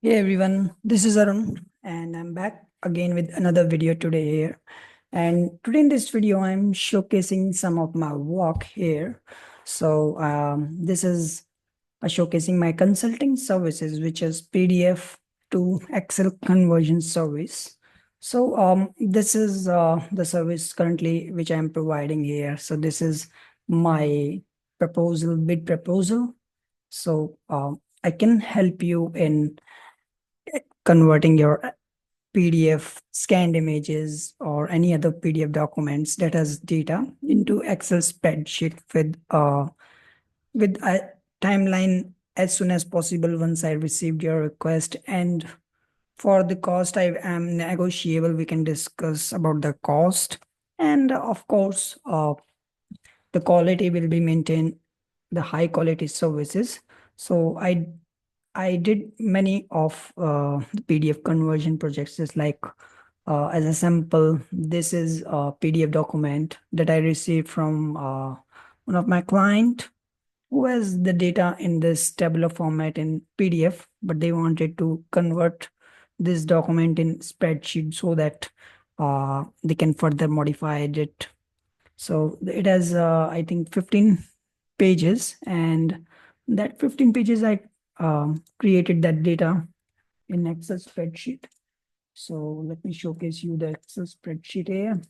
Hey everyone, this is Arun and I'm back again with another video today here. And today in this video, I'm showcasing some of my work here. This is showcasing my consulting services, which is PDF to Excel conversion service. This is the service currently which I'm providing here. So this is my bid proposal. I can help you in converting your PDF, scanned images, or any other PDF documents that has data into Excel spreadsheet with a timeline as soon as possible once I received your request. And for the cost, I am negotiable. We can discuss about the cost, and of course, the quality will be maintained, the high quality services. So I did many of the PDF conversion projects, just like as a sample, this is a PDF document that I received from one of my client who has the data in this tabular format in PDF, but they wanted to convert this document in spreadsheet so that they can further modify it. So it has, I think, 15 pages, and that 15 pages I created that data in Excel spreadsheet. So let me showcase you the Excel spreadsheet here.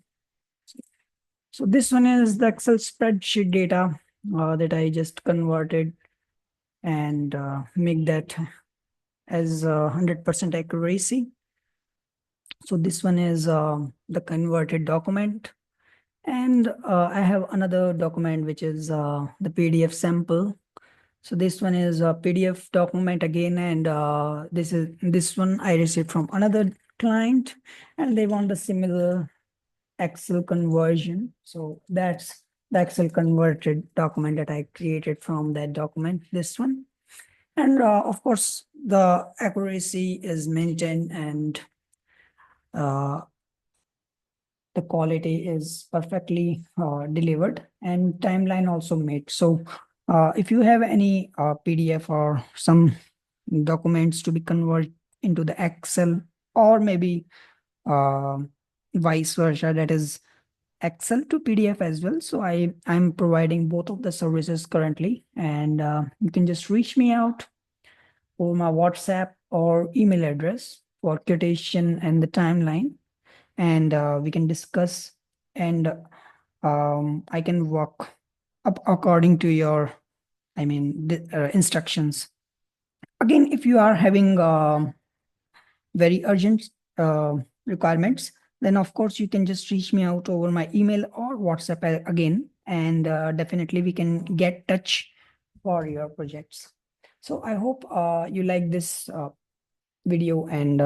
So this one is the Excel spreadsheet data that I just converted and make that as 100% accuracy. So this one is the converted document. And I have another document, which is the PDF sample. So this one is a PDF document again, and this one I received from another client, and they want a similar Excel conversion. So that's the Excel converted document that I created from that document, this one. And of course, the accuracy is maintained and uh, the quality is perfectly delivered and timeline also made. So if you have any PDF or some documents to be converted into the Excel, or maybe uh, vice versa, that is Excel to PDF as well. So I'm providing both of the services currently, and you can just reach me out over my WhatsApp or email address for quotation and the timeline, and we can discuss, and I can work up according to your, instructions. Again, if you are having very urgent uh, requirements, then of course you can just reach me out over my email or WhatsApp again, and definitely we can get touch for your projects. So I hope you like this video, and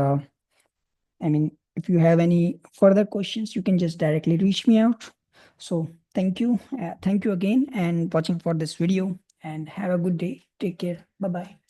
if you have any further questions, you can just directly reach me out. So thank you again, and watching for this video, and have a good day. Take care. Bye bye.